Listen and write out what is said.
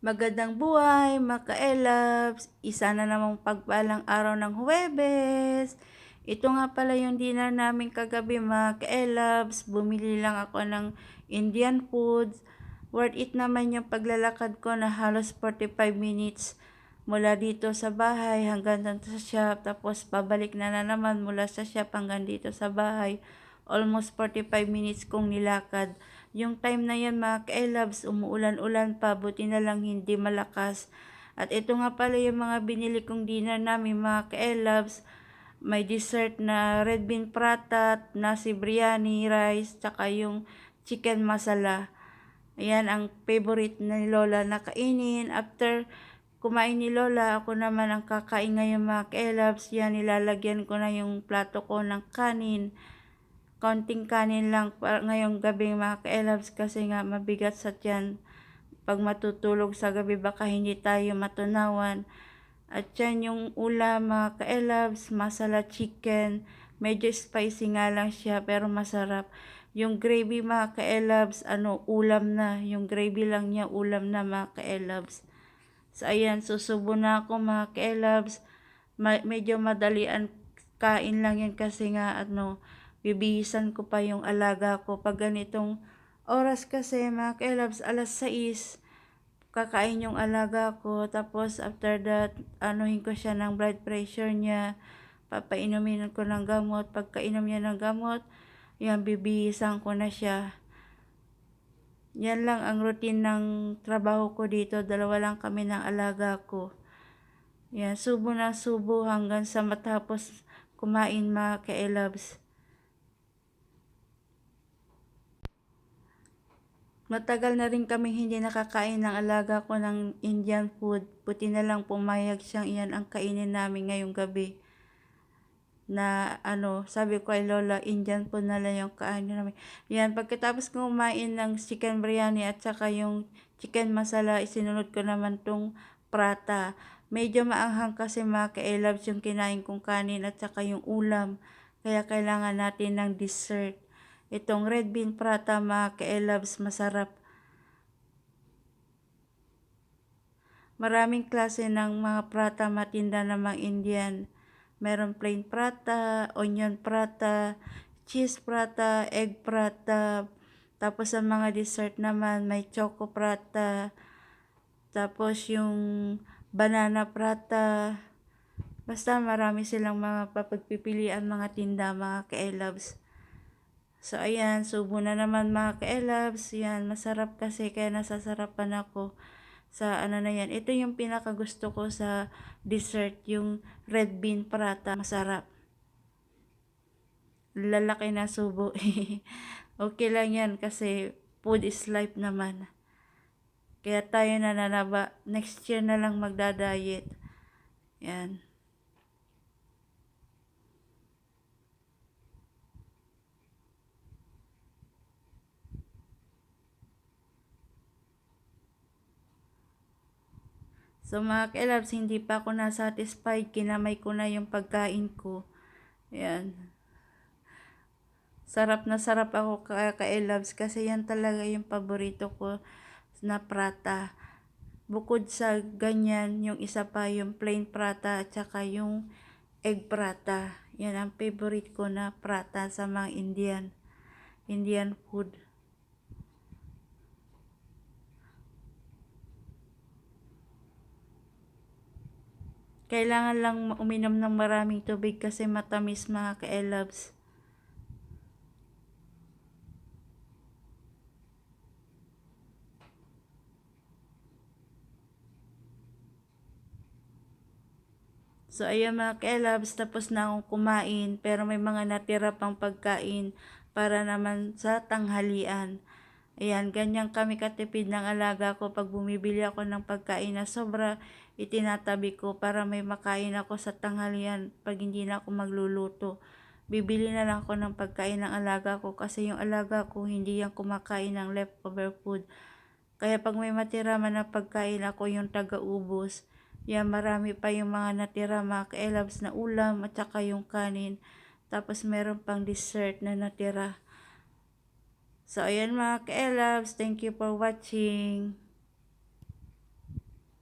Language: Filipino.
Magandang buhay, mga ka-elabs! Isa na namang pagpalang araw ng Huwebes. Ito nga pala yung dinner namin kagabi, mga ka-elabs. Bumili lang ako ng Indian foods. Worth it naman yung paglalakad ko na halos 45 minutes mula dito sa bahay hanggang dito sa shop. Tapos pabalik na naman mula sa shop hanggang dito sa bahay. Almost 45 minutes kong nilakad. Yung time na yan, mga ka-elabs, umuulan-ulan pa, buti na lang hindi malakas. At ito nga pala yung mga binili kong dinner namin, mga ka-elabs. May dessert na red bean prata, nasi biryani, rice, tsaka yung chicken masala. Ayan ang favorite ni Lola na kainin. After kumain ni Lola, ako naman ang kakain ngayon, mga ka-elabs. Yan, nilalagyan ko na yung plato ko ng kanin. Konting kanin lang ngayong gabi, mga ka-elabs, kasi nga mabigat sa tiyan. Pag matutulog sa gabi baka hindi tayo matunawan. At yan yung ulam, mga ka-elabs, masala chicken. Medyo spicy nga lang siya pero masarap. Yung gravy, mga ka-elabs, ulam na. Yung gravy lang niya ulam na, mga ka-elabs. So ayan, susubo na ako, mga ka-elabs. Medyo madalian kain lang yan kasi nga bibihisan ko pa yung alaga ko. Pag ganitong oras kasi, mga ka-elabs, alas 6, kakain yung alaga ko. Tapos after that, anuhin ko siya ng blood pressure niya. Papainumin ko ng gamot. Pagkainom niya ng gamot, yan, bibihisan ko na siya. Yan lang ang routine ng trabaho ko dito. Dalawa lang kami ng alaga ko. Yan, subo na subo hanggang sa matapos kumain, mga ka-elabs. Matagal na rin kaming hindi nakakain ng alaga ko ng Indian food. Buti na lang pumayag siyang iyan ang kainin namin ngayong gabi. Na sabi ko ay Lola, Indian food na lang yung kainin namin. Yan, pagkatapos ko kumain ng chicken biryani at saka yung chicken masala, isinunod ko naman tong prata. Medyo maanghang kasi, mga ka-elabs, yung kinain kong kanin at saka yung ulam. Kaya kailangan natin ng dessert. Itong red bean prata, mga ka-elabs, masarap. Maraming klase ng mga prata matinda ng mga Indian. Meron plain prata, onion prata, cheese prata, egg prata. Tapos sa mga dessert naman, may choco prata. Tapos yung banana prata. Basta marami silang mga papagpipilian, mga tinda, mga ka-elabs. So ayan, subo na naman, mga ka-elabs. Yan, masarap kasi kaya nasasarapan ako sa na yan. Ito yung pinakagusto ko sa dessert, yung red bean prata. Masarap. Lalaki na subo. Okay lang yan kasi food is life naman. Kaya tayo nananaba. Next year na lang magda-diet. Yan. So mga ka-elabs, hindi pa ako na-satisfied. Kinamay ko na yung pagkain ko. Yan. Sarap na sarap ako ka-elabs kasi yan talaga yung paborito ko na prata. Bukod sa ganyan, yung isa pa yung plain prata at saka yung egg prata. Yan ang favorite ko na prata sa mga Indian food. Kailangan lang uminom ng maraming tubig kasi matamis, mga ka-elabs. So ayan, mga ka-elabs, tapos na akong kumain pero may mga natira pang pagkain para naman sa tanghalian. Ayan, ganyan kami katipid ng alaga ko. Pag bumibili ako ng pagkain na sobra, itinatabi ko para may makain ako sa tanghalian pag hindi na ako magluluto. Bibili na lang ako ng pagkain ng alaga ko kasi yung alaga ko hindi yan kumakain ng leftover food. Kaya pag may matira man na pagkain, ako yung taga-ubos. Yan, marami pa yung mga natira, mga ka-elabs, na ulam at saka yung kanin. Tapos meron pang dessert na natira. So, ayan, mga ka-elabs. Thank you for watching.